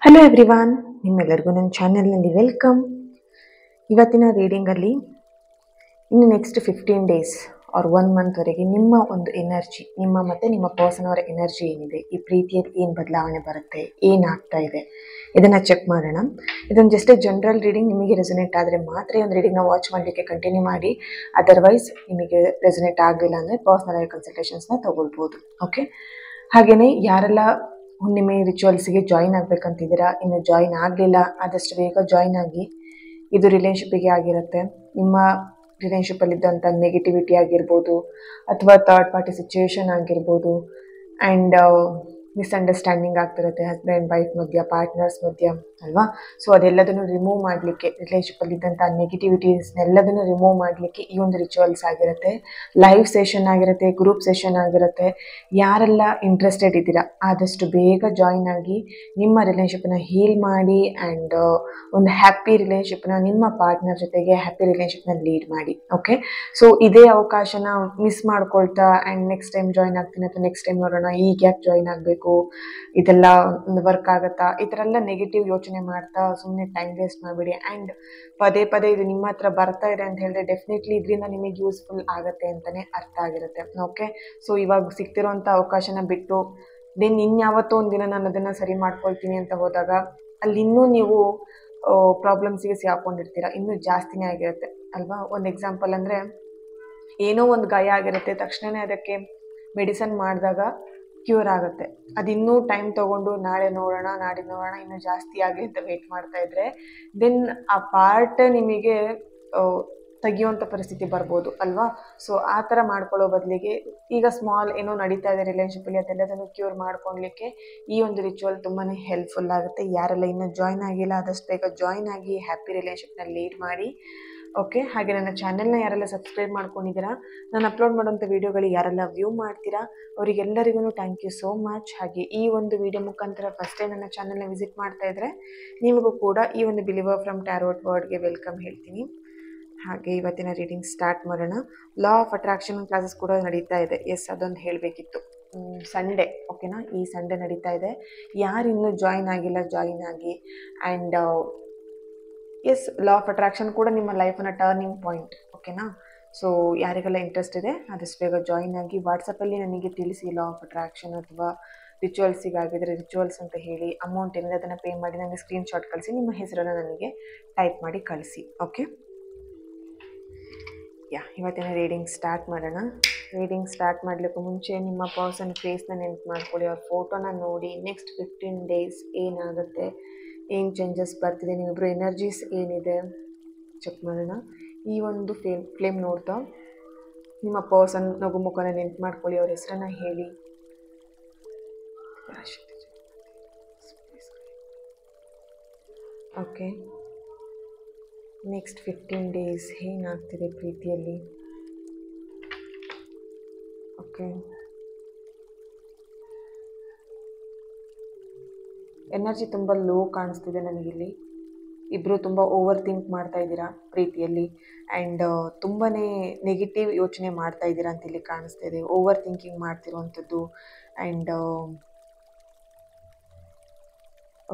Hello everyone, ನಿಮ್ಮೆಲ್ಲರಿಗೂ ನನ್ನ ಚಾನೆಲ್ನಲ್ಲಿ ವೆಲ್ಕಮ್. ಇವತ್ತಿನ ರೀಡಿಂಗಲ್ಲಿ ಇನ್ನು ನೆಕ್ಸ್ಟ್ 15 ಡೇಸ್ ಆರ್ 1 ಮಂತ್ವರೆಗೆ ನಿಮ್ಮ ಒಂದು ಎನರ್ಜಿ, ನಿಮ್ಮ ಪರ್ಸನ್ ಅವರ ಎನರ್ಜಿ ಏನಿದೆ, ಈ ಪ್ರೀತಿಯಲ್ಲಿ ಏನು ಬದಲಾವಣೆ ಬರುತ್ತೆ, ಏನಾಗ್ತಾ ಇದೆ, ಇದನ್ನು ಚೆಕ್ ಮಾಡೋಣ. ಇದೊಂದು ಜಸ್ಟ್ ಜನರಲ್ ರೀಡಿಂಗ್. ನಿಮಗೆ ರೆಸೊನೇಟ್ ಆದರೆ ಮಾತ್ರ ಈ ಒಂದು ರೀಡಿಂಗ್ನ ವಾಚ್ ಮಾಡಲಿಕ್ಕೆ ಕಂಟಿನ್ಯೂ ಮಾಡಿ. ಅದರ್ವೈಸ್ ನಿಮಗೆ ರೆಸೊನೇಟ್ ಆಗಲಿಲ್ಲ ಅಂದರೆ ಪರ್ಸನಲ್ ಆಗಿ ಕನ್ಸಲ್ಟೇಷನ್ಸ್ನ ತಗೊಳ್ಬೋದು. ಓಕೆ, ಹಾಗೆಯೇ ಯಾರೆಲ್ಲ ಹುಣ್ಣಿಮೆ ರಿಚುವಲ್ಸ್ಗೆ ಜಾಯಿನ್ ಆಗಬೇಕಂತಿದ್ದೀರಾ, ಇನ್ನು ಜಾಯಿನ್ ಆಗಲಿಲ್ಲ, ಆದಷ್ಟು ಬೇಗ ಜಾಯಿನ್ ಆಗಿ. ಇದು ರಿಲೇಷನ್ಶಿಪ್ಪಿಗೆ ಆಗಿರುತ್ತೆ. ನಿಮ್ಮ ರಿಲೇಷನ್ಶಿಪ್ಪಲ್ಲಿದ್ದಂಥ ನೆಗೆಟಿವಿಟಿ ಆಗಿರ್ಬೋದು, ಅಥವಾ ಥರ್ಡ್ ಪಾರ್ಟಿ ಸಿಚುವೇಶನ್ ಆಗಿರ್ಬೋದು, ಆ್ಯಂಡ್ ಮಿಸ್ಅಂಡರ್ಸ್ಟ್ಯಾಂಡಿಂಗ್ ಆಗ್ತಿರುತ್ತೆ ಹಸ್ಬೆಂಡ್ ವೈಫ್ ಮಧ್ಯ, ಪಾರ್ಟ್ನರ್ಸ್ ಮಧ್ಯ ಅಲ್ವಾ. ಸೊ ಅದೆಲ್ಲದನ್ನು ರಿಮೂವ್ ಮಾಡಲಿಕ್ಕೆ, ರಿಲೇಷನ್ಶಿಪ್ಪಲ್ಲಿದ್ದಂಥ ನೆಗೆಟಿವಿಟೀಸ್ನೆಲ್ಲದನ್ನು ರಿಮೂವ್ ಮಾಡಲಿಕ್ಕೆ ಈ ಒಂದು ರಿಚುವಲ್ಸ್ ಆಗಿರುತ್ತೆ. ಲೈವ್ ಸೆಷನ್ ಆಗಿರುತ್ತೆ, ಗ್ರೂಪ್ ಸೆಷನ್ ಆಗಿರುತ್ತೆ. ಯಾರೆಲ್ಲ ಇಂಟ್ರೆಸ್ಟೆಡ್ ಇದ್ದೀರಾ ಆದಷ್ಟು ಬೇಗ ಜಾಯಿನ್ ಆಗಿ ನಿಮ್ಮ ರಿಲೇಷನ್ಶಿಪ್ನ ಹೀಲ್ ಮಾಡಿ, ಆ್ಯಂಡ್ ಒಂದು ಹ್ಯಾಪಿ ರಿಲೇಷನ್ಶಿಪ್ನ ನಿಮ್ಮ ಪಾರ್ಟ್ನರ್ ಜೊತೆಗೆ ಹ್ಯಾಪಿ ರಿಲೇಷನ್ಶಿಪ್ನ ಲೀಡ್ ಮಾಡಿ. ಓಕೆ, ಸೊ ಇದೇ ಅವಕಾಶನ ಮಿಸ್ ಮಾಡ್ಕೊಳ್ತಾ ಆ್ಯಂಡ್ ನೆಕ್ಸ್ಟ್ ಟೈಮ್ ಜಾಯಿನ್ ಆಗ್ತೀನಿ ಅಥವಾ ನೆಕ್ಸ್ಟ್ ಟೈಮ್ ನೋಡೋಣ, ಈಗ ಯಾಕೆ ಜಾಯಿನ್ ಆಗಬೇಕು, ಇದೆಲ್ಲ ವರ್ಕ್ ಆಗುತ್ತಾ, ಈ ಥರ ಎಲ್ಲ ನೆಗೆಟಿವ್ ಯೋಚನೆ ಮಾಡ್ತಾ ಸುಮ್ಮನೆ ಟೈಮ್ ವೇಸ್ಟ್ ಮಾಡಿಬಿಡಿ. ಆ್ಯಂಡ್ ಪದೇ ಪದೇ ಇದು ನಿಮ್ಮ ಹತ್ರ ಬರ್ತಾ ಇದೆ ಅಂತ ಹೇಳಿದ್ರೆ ಡೆಫಿನೆಟ್ಲಿ ಇದರಿಂದ ನಿಮಗೆ ಯೂಸ್ಫುಲ್ ಆಗುತ್ತೆ ಅಂತಲೇ ಅರ್ಥ ಆಗಿರುತ್ತೆ. ಓಕೆ, ಸೊ ಇವಾಗ ಸಿಗ್ತಿರೋಂಥ ಅವಕಾಶನ ಬಿಟ್ಟು ದೆನ್ ಇನ್ಯಾವತ್ತೋ ಒಂದು ದಿನ ನಾನು ಅದನ್ನು ಸರಿ ಮಾಡ್ಕೊಳ್ತೀನಿ ಅಂತ ಹೋದಾಗ ಅಲ್ಲಿ ಇನ್ನೂ ನೀವು ಪ್ರಾಬ್ಲಮ್ಸಿಗೆ ಸಿಗಾಕೊಂಡಿರ್ತೀರ, ಇನ್ನೂ ಜಾಸ್ತಿನೇ ಆಗಿರುತ್ತೆ ಅಲ್ವಾ. ಒಂದು ಎಕ್ಸಾಂಪಲ್ ಅಂದರೆ, ಏನೋ ಒಂದು ಗಾಯ ಆಗಿರುತ್ತೆ, ತಕ್ಷಣವೇ ಅದಕ್ಕೆ ಮೆಡಿಸನ್ ಮಾಡಿದಾಗ ಕ್ಯೂರ್ ಆಗುತ್ತೆ. ಅದು ಇನ್ನೂ ಟೈಮ್ ತೊಗೊಂಡು ನಾಳೆ ನೋಡೋಣ, ನಾಡಿದ್ದು ನೋಡೋಣ, ಇನ್ನೂ ಜಾಸ್ತಿ ಆಗಲಿ ಅಂತ ವೆಯ್ಟ್ ಮಾಡ್ತಾ ಇದ್ರೆ ದೆನ್ ಆ ಪಾರ್ಟ್ ನಿಮಗೆ ತೆಗಿಯುವಂಥ ಪರಿಸ್ಥಿತಿ ಬರ್ಬೋದು ಅಲ್ವಾ. ಸೊ ಆ ಥರ ಮಾಡ್ಕೊಳ್ಳೋ ಬದಲಿಗೆ ಈಗ ಸ್ಮಾಲ್ ಏನೋ ನಡೀತಾ ಇದೆ ರಿಲೇಷನ್ಶಿಪ್ಪಲ್ಲಿ, ಅದೆಲ್ಲದನ್ನು ಕ್ಯೂರ್ ಮಾಡ್ಕೊಳ್ಲಿಕ್ಕೆ ಈ ಒಂದು ರಿಚುವಲ್ ತುಂಬಾ ಹೆಲ್ಪ್ಫುಲ್ ಆಗುತ್ತೆ. ಯಾರೆಲ್ಲ ಇನ್ನೂ ಜಾಯಿನ್ ಆಗಿಲ್ಲ ಆದಷ್ಟು ಬೇಗ ಜಾಯಿನ್ ಆಗಿ ಹ್ಯಾಪಿ ರಿಲೇಷನ್ಶಿಪ್ನ ಲೀಡ್ ಮಾಡಿ. ಓಕೆ, ಹಾಗೆ ನನ್ನ ಚಾನೆಲ್ನ ಯಾರೆಲ್ಲ ಸಬ್ಸ್ಕ್ರೈಬ್ ಮಾಡ್ಕೊಂಡಿದ್ದೀರಾ, ನಾನು ಅಪ್ಲೋಡ್ ಮಾಡೋಂಥ ವೀಡಿಯೋಗಳು ಯಾರೆಲ್ಲ ವ್ಯೂ ಮಾಡ್ತೀರಾ ಅವರಿಗೆಲ್ಲರಿಗೂ ಥ್ಯಾಂಕ್ ಯು ಸೋ ಮಚ್. ಹಾಗೆ ಈ ಒಂದು ವಿಡಿಯೋ ಮುಖಾಂತರ ಫಸ್ಟ್ ಟೈಮ್ ನನ್ನ ಚಾನೆಲ್ನ ವಿಸಿಟ್ ಮಾಡ್ತಾ ಇದ್ದರೆ ನಿಮಗೂ ಕೂಡ ಈ ಒಂದು ಬಿಲಿವರ್ ಫ್ರಮ್ ಟ್ಯಾರೋಟ್ ವರ್ಡ್ಗೆ ವೆಲ್ಕಮ್ ಹೇಳ್ತೀನಿ. ಹಾಗೆ ಇವತ್ತಿನ ರೀಡಿಂಗ್ ಸ್ಟಾರ್ಟ್ ಮಾಡೋಣ. ಲಾ ಆಫ್ ಅಟ್ರಾಕ್ಷನ್ ಕ್ಲಾಸಸ್ ಕೂಡ ನಡೀತಾ ಇದೆ. ಎಸ್, ಅದೊಂದು ಹೇಳಬೇಕಿತ್ತು. ಸಂಡೇ, ಓಕೆನಾ, ಈ ಸಂಡೇ ನಡೀತಾ ಇದೆ. ಯಾರು ಇನ್ನೂ ಜಾಯಿನ್ ಆಗಿಲ್ಲ ಜಾಯಿನ್ ಆಗಿ. And yes, law of attraction ಕೂಡ ನಿಮ್ಮ ಲೈಫನ್ನ ಟರ್ನಿಂಗ್ ಪಾಯಿಂಟ್. ಓಕೆನಾ, ಸೊ ಯಾರಿಗೆಲ್ಲ ಇಂಟ್ರೆಸ್ಟ್ ಇದೆ ಆದಷ್ಟು ಬೇಗ ಜಾಯಿನ್ ಆಗಿ. ವಾಟ್ಸಪ್ಪಲ್ಲಿ ನನಗೆ ತಿಳಿಸಿ ಲಾ ಆಫ್ ಅಟ್ರಾಕ್ಷನ್ ಅಥವಾ ರಿಚುವಲ್ಸಿಗಾಗಿದ್ದರೆ ರಿಚುವಲ್ಸ್ ಅಂತ ಹೇಳಿ, ಅಮೌಂಟ್ ಏನಿದೆ ಅದನ್ನು ಪೇ ಮಾಡಿ ನನಗೆ ಸ್ಕ್ರೀನ್ಶಾಟ್ ಕಳಿಸಿ, ನಿಮ್ಮ ಹೆಸರನ್ನು ನನಗೆ ಟೈಪ್ ಮಾಡಿ ಕಳಿಸಿ. ಓಕೆ, ಇವತ್ತಿನ ರೀಡಿಂಗ್ ಸ್ಟಾರ್ಟ್ ಮಾಡೋಣ. ರೀಡಿಂಗ್ ಸ್ಟಾರ್ಟ್ ಮಾಡಲಿಕ್ಕೂ ಮುಂಚೆ ನಿಮ್ಮ ಪರ್ಸನ್ ಫೇಸ್ನ ನೆನ್ಪು ಮಾಡ್ಕೊಳ್ಳಿ, ಅವ್ರ ಫೋಟೋನ ನೋಡಿ. ನೆಕ್ಸ್ಟ್ 15 ಡೇಸ್ ಏನಾಗುತ್ತೆ, ಏನು ಚೇಂಜಸ್ ಬರ್ತಿದೆ, ನೀವಿಬ್ಬರು ಎನರ್ಜೀಸ್ ಏನಿದೆ ಚೆಕ್ ಮಾಡೋಣ. ಈ ಒಂದು ಫ್ಲೇಮ್ ನೋಡ್ತಾ ನಿಮ್ಮ ಪರ್ಸನ್ ನಗು ಮುಖನ ನೆನ್ಪು ಮಾಡ್ಕೊಳ್ಳಿ, ಅವ್ರ ಹೆಸರನ್ನು ಹೇಳಿ. ಓಕೆ, ನೆಕ್ಸ್ಟ್ 15 ಡೇಸ್ ಏನಾಗ್ತಿದೆ ಪ್ರೀತಿಯಲ್ಲಿ. ಓಕೆ, ಎನರ್ಜಿ ತುಂಬ ಲೋ ಕಾಣಿಸ್ತಿದೆ ನನಗಿಲ್ಲಿ. ಇಬ್ಬರು ತುಂಬ ಓವರ್ ಥಿಂಕ್ ಮಾಡ್ತಾ ಇದ್ದೀರಾ ಪ್ರೀತಿಯಲ್ಲಿ, ಆ್ಯಂಡ್ ತುಂಬಾ ನೆಗೆಟಿವ್ ಯೋಚನೆ ಮಾಡ್ತಾ ಇದ್ದೀರಾ ಅಂತ ಇಲ್ಲಿ ಕಾಣಿಸ್ತಾ ಇದೆ. ಓವರ್ ಥಿಂಕಿಂಗ್ ಮಾಡ್ತಿರುವಂಥದ್ದು. ಆ್ಯಂಡ್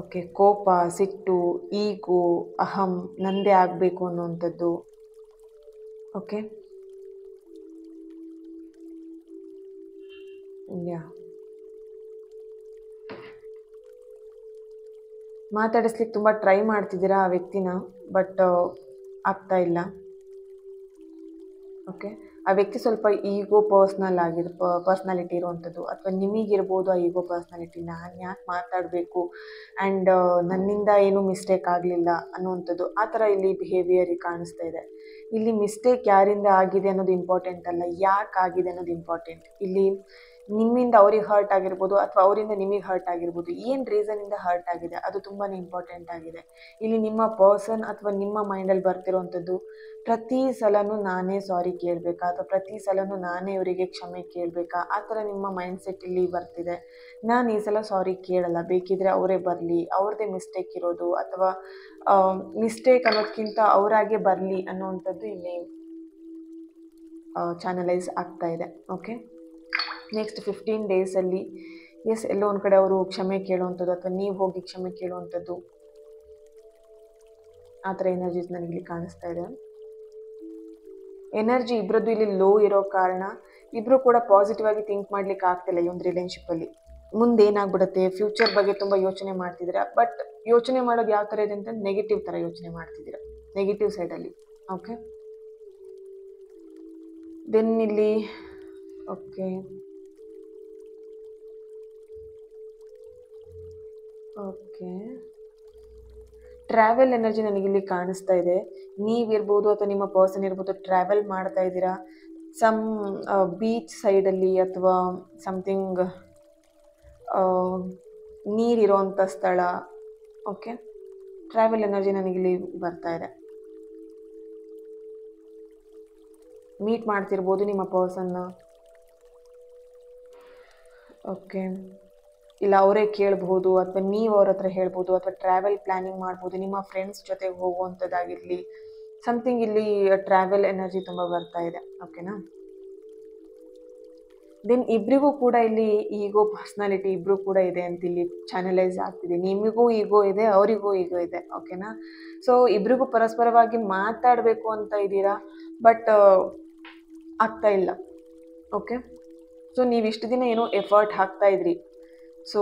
ಓಕೆ, ಕೋಪ, ಸಿಟ್ಟು, ಈಗೋ, ಅಹಂ, ನಂದೇ ಆಗಬೇಕು ಅನ್ನೋವಂಥದ್ದು. ಓಕೆ, ಮಾತಾಡಿಸ್ಲಿಕ್ಕೆ ತುಂಬ ಟ್ರೈ ಮಾಡ್ತಿದ್ದೀರಾ ಆ ವ್ಯಕ್ತಿನ, ಬಟ್ ಆಗ್ತಾ ಇಲ್ಲ. ಓಕೆ, ಆ ವ್ಯಕ್ತಿ ಸ್ವಲ್ಪ ಈಗೋ ಪರ್ಸ್ನಾಲಿಟಿ ಇರುವಂಥದ್ದು, ಅಥವಾ ನಿಮಗಿರ್ಬೋದು ಆ ಈಗೋ ಪರ್ಸ್ನಾಲಿಟಿ. ನಾನು ಯಾಕೆ ಮಾತಾಡಬೇಕು, ಆ್ಯಂಡ್ ನನ್ನಿಂದ ಏನೂ ಮಿಸ್ಟೇಕ್ ಆಗಲಿಲ್ಲ ಅನ್ನುವಂಥದ್ದು, ಆ ಥರ ಇಲ್ಲಿ ಬಿಹೇವಿಯರಿಗೆ ಕಾಣಿಸ್ತಾ ಇದೆ. ಇಲ್ಲಿ ಮಿಸ್ಟೇಕ್ ಯಾರಿಂದ ಆಗಿದೆ ಅನ್ನೋದು ಇಂಪಾರ್ಟೆಂಟ್ ಅಲ್ಲ, ಯಾಕೆ ಆಗಿದೆ ಅನ್ನೋದು ಇಂಪಾರ್ಟೆಂಟ್. ಇಲ್ಲಿ ನಿಮ್ಮಿಂದ ಅವ್ರಿಗೆ ಹರ್ಟ್ ಆಗಿರ್ಬೋದು, ಅಥವಾ ಅವರಿಂದ ನಿಮಗೆ ಹರ್ಟ್ ಆಗಿರ್ಬೋದು. ಏನು ರೀಸನಿಂದ ಹರ್ಟ್ ಆಗಿದೆ ಅದು ತುಂಬಾ ಇಂಪಾರ್ಟೆಂಟ್ ಆಗಿದೆ. ಇಲ್ಲಿ ನಿಮ್ಮ ಪರ್ಸನ್ ಅಥವಾ ನಿಮ್ಮ ಮೈಂಡಲ್ಲಿ ಬರ್ತಿರೋವಂಥದ್ದು, ಪ್ರತಿ ಸಲನೂ ನಾನೇ ಸಾರಿ ಕೇಳಬೇಕಾ, ಅಥವಾ ಪ್ರತಿ ಸಲನೂ ನಾನೇ ಇವರಿಗೆ ಕ್ಷಮೆ ಕೇಳಬೇಕಾ, ಆ ಥರ ನಿಮ್ಮ ಮೈಂಡ್ಸೆಟ್ ಇಲ್ಲಿ ಬರ್ತಿದೆ. ನಾನು ಈ ಸಲ ಸಾರಿ ಕೇಳಲ್ಲ, ಬೇಕಿದ್ರೆ ಅವರೇ ಬರಲಿ, ಅವ್ರದ್ದೇ ಮಿಸ್ಟೇಕ್ ಇರೋದು, ಅಥವಾ ಮಿಸ್ಟೇಕ್ ಅನ್ನೋದಕ್ಕಿಂತ ಅವರಾಗೆ ಬರಲಿ ಅನ್ನೋವಂಥದ್ದು ಇಲ್ಲಿ ಚಾನಲೈಸ್ ಆಗ್ತಾ ಇದೆ. ಓಕೆ, ನೆಕ್ಸ್ಟ್ 15 ಡೇಸಲ್ಲಿ ಎಸ್, ಎಲ್ಲೋ ಒಂದು ಕಡೆ ಅವರು ಕ್ಷಮೆ ಕೇಳುವಂಥದ್ದು ಅಥವಾ ನೀವು ಹೋಗಿ ಕ್ಷಮೆ ಕೇಳುವಂಥದ್ದು, ಆ ಥರ ಎನರ್ಜೀಸ್ ನನಗಿಲ್ಲಿ ಕಾಣಿಸ್ತಾ ಇದೆ. ಎನರ್ಜಿ ಇಬ್ಬರದ್ದು ಇಲ್ಲಿ ಲೋ ಇರೋ ಕಾರಣ ಇಬ್ಬರು ಕೂಡ ಪಾಸಿಟಿವ್ ಆಗಿ ಥಿಂಕ್ ಮಾಡ್ಲಿಕ್ಕೆ ಆಗ್ತಿಲ್ಲ ಈ ಒಂದು ರಿಲೇಶನ್ಶಿಪ್ಪಲ್ಲಿ. ಮುಂದೆ ಏನಾಗ್ಬಿಡುತ್ತೆ, ಫ್ಯೂಚರ್ ಬಗ್ಗೆ ತುಂಬ ಯೋಚನೆ ಮಾಡ್ತಿದ್ದೀರಾ. ಬಟ್ ಯೋಚನೆ ಮಾಡೋದು ಯಾವ ಥರ ಇದೆ ಅಂತ ನೆಗೆಟಿವ್ ಥರ ಯೋಚನೆ ಮಾಡ್ತಿದ್ದೀರಾ, ನೆಗೆಟಿವ್ ಸೈಡಲ್ಲಿ. ಓಕೆ, ದೆನ್ ಇಲ್ಲಿ ಓಕೆ ಓಕೆ ಟ್ರಾವೆಲ್ ಎನರ್ಜಿ ನನಗಿಲ್ಲಿ ಕಾಣಿಸ್ತಾ ಇದೆ. ನೀವಿರ್ಬೋದು ಅಥವಾ ನಿಮ್ಮ ಪರ್ಸನ್ ಇರ್ಬೋದು, ಟ್ರಾವೆಲ್ ಮಾಡ್ತಾ ಇದ್ದೀರಾ ಸಮ್ ಬೀಚ್ ಸೈಡಲ್ಲಿ ಅಥವಾ ಸಮಥಿಂಗ್ ನೀರಿರೋವಂಥ ಸ್ಥಳ. ಓಕೆ, ಟ್ರಾವೆಲ್ ಎನರ್ಜಿ ನನಗಿಲ್ಲಿ ಬರ್ತಾ ಇದೆ. ಮೀಟ್ ಮಾಡ್ತಿರ್ಬೋದು ನಿಮ್ಮ ಪರ್ಸನ್ನ. ಓಕೆ, ಇಲ್ಲ ಅವರೇ ಕೇಳ್ಬೋದು ಅಥವಾ ನೀವು ಅವ್ರ ಹತ್ರ ಹೇಳ್ಬೋದು ಅಥವಾ ಟ್ರಾವೆಲ್ ಪ್ಲ್ಯಾನಿಂಗ್ ಮಾಡ್ಬೋದು, ನಿಮ್ಮ ಫ್ರೆಂಡ್ಸ್ ಜೊತೆಗೆ ಹೋಗುವಂಥದ್ದಾಗಿರಲಿ. ಸಮಥಿಂಗ್ ಇಲ್ಲಿ ಟ್ರಾವೆಲ್ ಎನರ್ಜಿ ತುಂಬ ಬರ್ತಾ ಇದೆ. ಓಕೆನಾ, ದೆನ್ ಇಬ್ಬರಿಗೂ ಕೂಡ ಇಲ್ಲಿ ಈಗೋ ಪರ್ಸ್ನಾಲಿಟಿ ಇಬ್ಬರು ಕೂಡ ಇದೆ ಅಂತ ಇಲ್ಲಿ ಚಾನಲೈಸ್ ಆಗ್ತಿದೆ. ನಿಮಗೂ ಈಗೋ ಇದೆ, ಅವರಿಗೂ ಈಗೋ ಇದೆ. ಓಕೆನಾ, ಸೊ ಇಬ್ಬರಿಗೂ ಪರಸ್ಪರವಾಗಿ ಮಾತಾಡಬೇಕು ಅಂತ ಇದ್ದೀರಾ, ಬಟ್ ಆಗ್ತಾ ಇಲ್ಲ. ಓಕೆ, ಸೊ ನೀವು ಇಷ್ಟು ದಿನ ಏನೋ ಎಫರ್ಟ್ ಹಾಕ್ತಾ ಇದ್ರಿ, ಸೊ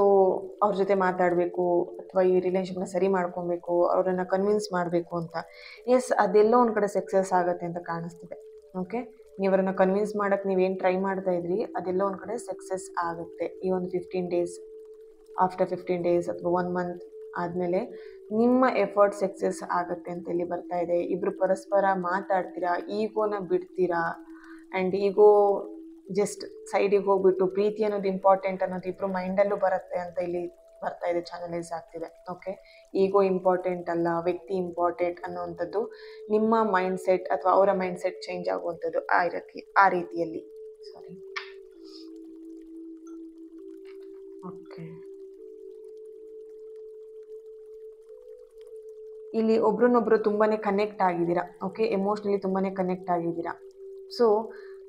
ಅವ್ರ ಜೊತೆ ಮಾತಾಡಬೇಕು ಅಥವಾ ಈ ರಿಲೇಷನ್ಶಿಪ್ನ ಸರಿ ಮಾಡ್ಕೊಬೇಕು, ಅವರನ್ನು ಕನ್ವಿನ್ಸ್ ಮಾಡಬೇಕು ಅಂತ. ಎಸ್, ಅದೆಲ್ಲೋ ಒಂದು ಕಡೆ ಸಕ್ಸಸ್ ಆಗುತ್ತೆ ಅಂತ ಕಾಣಿಸ್ತಿದೆ. ಓಕೆ, ನೀವರನ್ನು ಕನ್ವಿನ್ಸ್ ಮಾಡೋಕ್ಕೆ ನೀವೇನು ಟ್ರೈ ಮಾಡ್ತಾ ಇದ್ರಿ ಅದೆಲ್ಲ ಒಂದು ಕಡೆ ಸಕ್ಸಸ್ ಆಗುತ್ತೆ ಈ ಒಂದು 15 ಡೇಸ್. ಆಫ್ಟರ್ 15 ಡೇಸ್ ಅಥವಾ 1 ಮಂತ್ ಆದಮೇಲೆ ನಿಮ್ಮ ಎಫರ್ಟ್ ಸಕ್ಸಸ್ ಆಗುತ್ತೆ ಅಂತ ಇಲ್ಲಿ ಬರ್ತಾ ಇದೆ. ಇಬ್ಬರು ಪರಸ್ಪರ ಮಾತಾಡ್ತೀರಾ, ಈಗೋನ ಬಿಡ್ತೀರಾ, ಆ್ಯಂಡ್ ಈಗೋ ಜಸ್ಟ್ ಸೈಡಿಗೆ ಹೋಗ್ಬಿಟ್ಟು ಪ್ರೀತಿ ಅನ್ನೋದು ಇಂಪಾರ್ಟೆಂಟ್ ಅನ್ನೋದು ಇಬ್ಬರು ಮೈಂಡಲ್ಲೂ ಬರುತ್ತೆ ಅಂತ ಇಲ್ಲಿ ಬರ್ತಾ ಇದೆ, ಚಾನಲೈಸ್ ಆಗ್ತಿದೆ. ಓಕೆ, ಈಗೋ ಇಂಪಾರ್ಟೆಂಟ್ ಅಲ್ಲ, ವ್ಯಕ್ತಿ ಇಂಪಾರ್ಟೆಂಟ್ ಅನ್ನೋವಂಥದ್ದು ನಿಮ್ಮ ಮೈಂಡ್ ಸೆಟ್ ಅಥವಾ ಅವರ ಮೈಂಡ್ ಸೆಟ್ ಚೇಂಜ್ ಆಗುವಂಥದ್ದು ಆ ರೀತಿಯಲ್ಲಿ. ಸಾರಿ. ಓಕೆ, ಇಲ್ಲಿ ಒಬ್ರನ್ನೊಬ್ರು ತುಂಬಾ ಕನೆಕ್ಟ್ ಆಗಿದ್ದೀರಾ. ಓಕೆ, ಎಮೋಷ್ನಲಿ ತುಂಬಾ ಕನೆಕ್ಟ್ ಆಗಿದ್ದೀರಾ. ಸೊ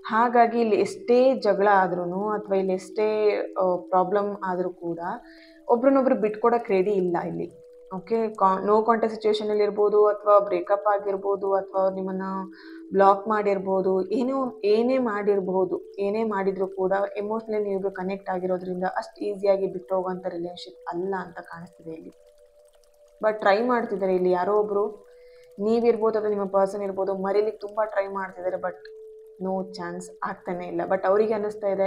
ಹಾಗಾಗಿ ಇಲ್ಲಿ ಎಷ್ಟೇ ಜಗಳ ಆದ್ರೂ ಅಥವಾ ಇಲ್ಲಿ ಎಷ್ಟೇ ಪ್ರಾಬ್ಲಮ್ ಆದರೂ ಕೂಡ ಒಬ್ರನ್ನೊಬ್ರು ಬಿಟ್ಕೊಡೋಕೆ ರೆಡಿ ಇಲ್ಲ ಇಲ್ಲಿ. ಓಕೆ, ನೋ ಕಾಂಟ್ಯಾಕ್ಟ್ ಸಿಚುವೇಶನಲ್ಲಿ ಇರ್ಬೋದು ಅಥವಾ ಬ್ರೇಕಪ್ ಆಗಿರ್ಬೋದು ಅಥವಾ ನಿಮ್ಮನ್ನು ಬ್ಲಾಕ್ ಮಾಡಿರ್ಬೋದು, ಏನೇ ಮಾಡಿರ್ಬೋದು, ಏನೇ ಮಾಡಿದರೂ ಕೂಡ ಎಮೋಷ್ನಲಿ ನೀವು ಕನೆಕ್ಟ್ ಆಗಿರೋದ್ರಿಂದ ಅಷ್ಟು ಈಸಿಯಾಗಿ ಬಿಟ್ಟು ಹೋಗೋಂಥ ರಿಲೇಶನ್ಶಿಪ್ ಅಲ್ಲ ಅಂತ ಕಾಣಿಸ್ತಿದೆ ಇಲ್ಲಿ. ಬಟ್ ಟ್ರೈ ಮಾಡ್ತಿದ್ದಾರೆ ಇಲ್ಲಿ ಯಾರೋ ಒಬ್ಬರು, ನೀವಿರ್ಬೋದು ಅಥವಾ ನಿಮ್ಮ ಪರ್ಸನ್ ಇರ್ಬೋದು, ಮರೀಲಿಕ್ಕೆ ತುಂಬ ಟ್ರೈ ಮಾಡ್ತಿದ್ದಾರೆ. ಬಟ್ ನೋ ಚಾನ್ಸ್, ಆಗ್ತಾನೆ ಇಲ್ಲ. ಬಟ್ ಅವರಿಗೆ ಅನ್ನಿಸ್ತಾ ಇದೆ,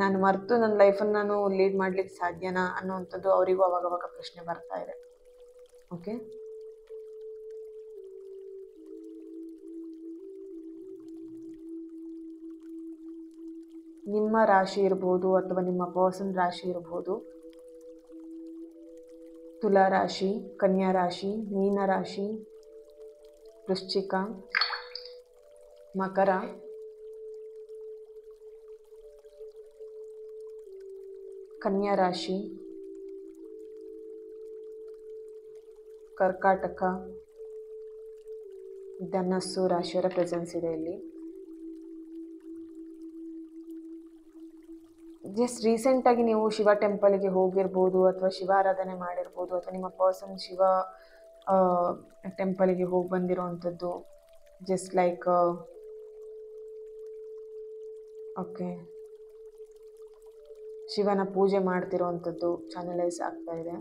ನಾನು ಮರೆತು ನನ್ನ ಲೈಫನ್ನು ನಾನು ಲೀಡ್ ಮಾಡಲಿಕ್ಕೆ ಸಾಧ್ಯನಾ ಅನ್ನೋವಂಥದ್ದು ಅವರಿಗೂ ಅವಾಗವಾಗ ಪ್ರಶ್ನೆ ಬರ್ತಾ ಇದೆ. ಓಕೆ, ನಿಮ್ಮ ರಾಶಿ ಇರ್ಬೋದು ಅಥವಾ ನಿಮ್ಮ ಪರ್ಸನ್ ರಾಶಿ ಇರ್ಬೋದು, ತುಲಾ ರಾಶಿ, ಕನ್ಯಾ ರಾಶಿ, ಮೀನ ರಾಶಿ, ವೃಶ್ಚಿಕ, ಮಕರ, ಕನ್ಯಾ ರಾಶಿ, ಕರ್ಕಾಟಕ, ಧನಸ್ಸು ರಾಶಿಯವರ ಪ್ರೆಸೆನ್ಸ್ ಇದೆ ಇಲ್ಲಿ. ಜಸ್ಟ್ ರೀಸೆಂಟಾಗಿ ನೀವು ಶಿವ ಟೆಂಪಲ್ಗೆ ಹೋಗಿರ್ಬೋದು ಅಥವಾ ಶಿವ ಆರಾಧನೆ ಮಾಡಿರ್ಬೋದು ಅಥವಾ ನಿಮ್ಮ ಪರ್ಸನ್ ಶಿವ ಟೆಂಪಲ್ಗೆ ಹೋಗಿ ಬಂದಿರೋವಂಥದ್ದು. ಜಸ್ಟ್ ಲೈಕ್ ಓಕೆ, ಶಿವನ ಪೂಜೆ ಮಾಡ್ತಿರೋವಂಥದ್ದು ಚಾನಲೈಸ್ ಆಗ್ತಾ ಇದೆ.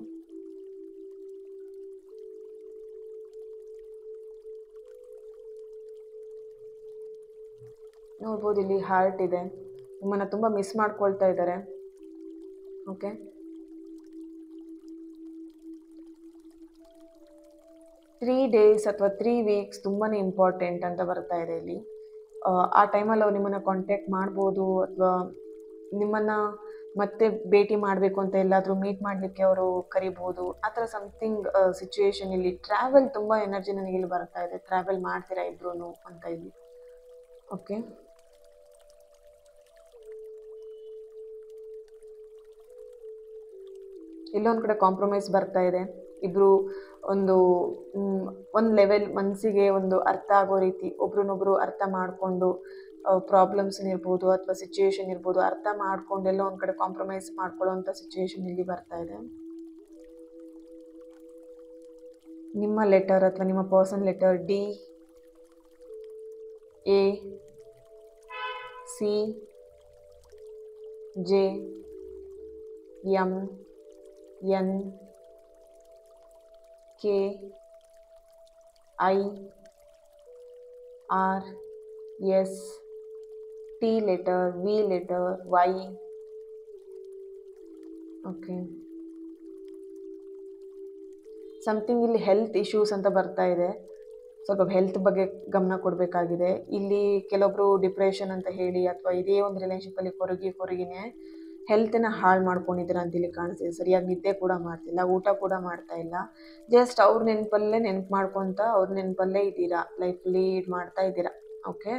ನೋಡ್ಬೋದು ಇಲ್ಲಿ ಹಾರ್ಟ್ ಇದೆ, ನಿಮ್ಮನ್ನು ತುಂಬ ಮಿಸ್ ಮಾಡ್ಕೊಳ್ತಾ ಇದ್ದಾರೆ. ಓಕೆ, ತ್ರೀ ಡೇಸ್ ಅಥವಾ 3 ವೀಕ್ಸ್ ತುಂಬಾ ಇಂಪಾರ್ಟೆಂಟ್ ಅಂತ ಬರ್ತಾ ಇದೆ ಇಲ್ಲಿ. ಆ ಟೈಮಲ್ಲಿ ಅವ್ರು ನಿಮ್ಮನ್ನು ಕಾಂಟ್ಯಾಕ್ಟ್ ಮಾಡ್ಬೋದು ಅಥವಾ ನಿಮ್ಮನ್ನು ಮತ್ತೆ ಭೇಟಿ ಮಾಡಬೇಕು ಅಂತ ಎಲ್ಲಾದರೂ ಮೀಟ್ ಮಾಡಲಿಕ್ಕೆ ಅವರು ಕರಿಬೋದು. ಆ ಥರ ಸಮಥಿಂಗ್ ಸಿಚುವೇಶನ್ ಇಲ್ಲಿ. ಟ್ರಾವೆಲ್ ತುಂಬ ಎನರ್ಜಿ ನನಗಿಲ್ಲಿ ಬರ್ತಾ ಇದೆ, ಟ್ರಾವೆಲ್ ಮಾಡ್ತೀರಾ ಇಬ್ರು ಅಂತ ಇಲ್ಲಿ. ಓಕೆ, ಇಲ್ಲೊಂದು ಕಡೆ ಕಾಂಪ್ರಮೈಸ್ ಬರ್ತಾ ಇದೆ. ಇಬ್ಬರು ಒಂದು ಲೆವೆಲ್ ಮನಸ್ಸಿಗೆ ಒಂದು ಅರ್ಥ ಆಗೋ ರೀತಿ ಒಬ್ರನ್ನೊಬ್ರು ಅರ್ಥ ಮಾಡಿಕೊಂಡು ಪ್ರಾಬ್ಲಮ್ಸ್ ಇರ್ಬೋದು ಅಥವಾ ಸಿಚುವೇಶನ್ ಇರ್ಬೋದು, ಅರ್ಥ ಮಾಡ್ಕೊಂಡೆಲ್ಲ ಒಂದು ಕಡೆ ಕಾಂಪ್ರಮೈಸ್ ಮಾಡ್ಕೊಳ್ಳೋವಂಥ ಸಿಚುವೇಶನ್ ಇಲ್ಲಿ ಬರ್ತಾ ಇದೆ. ನಿಮ್ಮ ಲೆಟರ್ ಅಥವಾ ನಿಮ್ಮ person letter D, A, C, J, M, N, K, I, R, S, T letter, V letter, Y. Okay, something ಇಲ್ಲಿ ಹೆಲ್ತ್ ಇಶ್ಯೂಸ್ ಅಂತ ಬರ್ತಾ ಇದೆ. ಸ್ವಲ್ಪ ಹೆಲ್ತ್ ಬಗ್ಗೆ ಗಮನ ಕೊಡಬೇಕಾಗಿದೆ. ಇಲ್ಲಿ ಕೆಲವೊಬ್ರು ಡಿಪ್ರೆಷನ್ ಅಂತ ಹೇಳಿ ಅಥವಾ ಇದೇ ಒಂದು ರಿಲೇಷನ್ಶಿಪ್ಪಲ್ಲಿ ಕೊರಗಿನೇ ಹೆಲ್ತನ್ನ ಹಾಳು ಮಾಡ್ಕೊಂಡಿದ್ದೀರಾ ಅಂತ ಇಲ್ಲಿ ಕಾಣಿಸ್ತಿದೆ. ಸರಿಯಾಗಿ ನಿದ್ದೆ ಕೂಡ ಮಾಡ್ತಿಲ್ಲ, ಊಟ ಕೂಡ ಮಾಡ್ತಾ ಇಲ್ಲ. ಜಸ್ಟ್ ಅವ್ರ ನೆನಪು ಮಾಡ್ಕೊತ ಅವ್ರ ನೆನಪಲ್ಲೇ ಇದ್ದೀರಾ, ಲೈಫ್ ಲೀಡ್ ಮಾಡ್ತಾ ಇದ್ದೀರಾ. ಓಕೆ,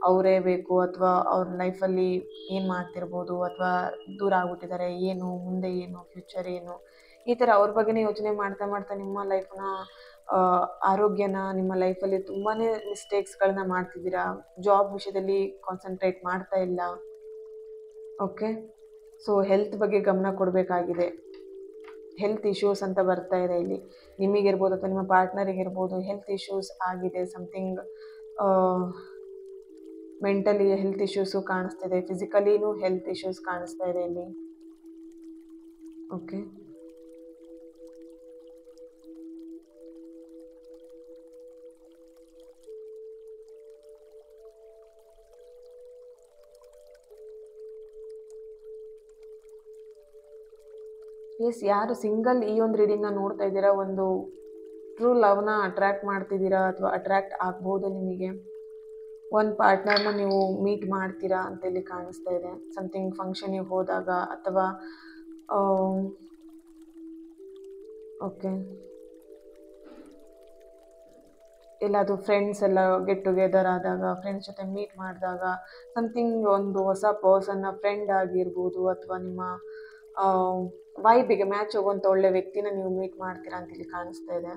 ಅವರೇ ಬೇಕು ಅಥವಾ ಅವ್ರ ಲೈಫಲ್ಲಿ ಏನು ಮಾಡ್ತಿರ್ಬೋದು ಅಥವಾ ದೂರ ಆಗ್ಬಿಟ್ಟಿದ್ದಾರೆ, ಏನು ಮುಂದೆ ಏನು ಫ್ಯೂಚರ್ ಏನು, ಈ ಥರ ಅವ್ರ ಬಗ್ಗೆನೇ ಯೋಚನೆ ಮಾಡ್ತಾ ಮಾಡ್ತಾ ನಿಮ್ಮ ಲೈಫ್ನ ಆರೋಗ್ಯನ, ನಿಮ್ಮ ಲೈಫಲ್ಲಿ ತುಂಬಾ ಮಿಸ್ಟೇಕ್ಸ್ಗಳನ್ನ ಮಾಡ್ತಿದ್ದೀರಾ. ಜಾಬ್ ವಿಷಯದಲ್ಲಿ ಕಾನ್ಸಂಟ್ರೇಟ್ ಮಾಡ್ತಾ ಇಲ್ಲ. ಓಕೆ, ಸೊ ಹೆಲ್ತ್ ಬಗ್ಗೆ ಗಮನ ಕೊಡಬೇಕಾಗಿದೆ. ಹೆಲ್ತ್ ಇಶ್ಯೂಸ್ ಅಂತ ಬರ್ತಾ ಇದೆ ಇಲ್ಲಿ. ನಿಮಗಿರ್ಬೋದು ಅಥವಾ ನಿಮ್ಮ ಪಾರ್ಟ್ನರಿಗಿರ್ಬೋದು ಹೆಲ್ತ್ ಇಶ್ಯೂಸ್ ಆಗಿದೆ. ಸಮಥಿಂಗ್ ಮೆಂಟಲಿ ಹೆಲ್ತ್ ಇಶ್ಯೂಸು ಕಾಣಿಸ್ತಿದೆ, ಫಿಸಿಕಲಿನೂ ಹೆಲ್ತ್ ಇಶ್ಯೂಸ್ ಕಾಣಿಸ್ತಾ ಇದೆ ಇಲ್ಲಿ. ಓಕೆ, ಎಸ್, ಯಾರು ಸಿಂಗಲ್ ಈ ಒಂದು ರೀಡಿಂಗ್ನ ನೋಡ್ತಾ ಇದ್ದೀರಾ, ಒಂದು ಟ್ರೂ ಲವ್ನ ಅಟ್ರ್ಯಾಕ್ಟ್ ಮಾಡ್ತಿದ್ದೀರಾ ಅಥವಾ ಅಟ್ರ್ಯಾಕ್ಟ್ ಆಗ್ಬೋದು. ನಿಮಗೆ ಒಂದು ಪಾರ್ಟ್ನರ್ನ ನೀವು ಮೀಟ್ ಮಾಡ್ತೀರಾ ಅಂತ ಇಲ್ಲಿ ಕಾಣಿಸ್ತಾ ಇದೆ. ಸಮಥಿಂಗ್ ಫಂಕ್ಷನಿಗೆ ಹೋದಾಗ ಅಥವಾ ಓಕೆ ಎಲ್ಲಾದರೂ ಫ್ರೆಂಡ್ಸ್ ಎಲ್ಲ ಗೆಟ್ ಟುಗೆದರ್ ಆದಾಗ, ಫ್ರೆಂಡ್ಸ್ ಜೊತೆ ಮೀಟ್ ಮಾಡಿದಾಗ, ಸಮಥಿಂಗ್ ಒಂದು ಹೊಸ ಪರ್ಸನ್ನ ಫ್ರೆಂಡ್ ಆಗಿರ್ಬೋದು ಅಥವಾ ನಿಮ್ಮ ವೈಬಿಗೆ ಮ್ಯಾಚ್ ಹೋಗುವಂಥ ಒಳ್ಳೆ ವ್ಯಕ್ತಿನ ನೀವು ಮೀಟ್ ಮಾಡ್ತೀರಾ ಅಂತ ಇಲ್ಲಿ ಕಾಣಿಸ್ತಾ ಇದೆ.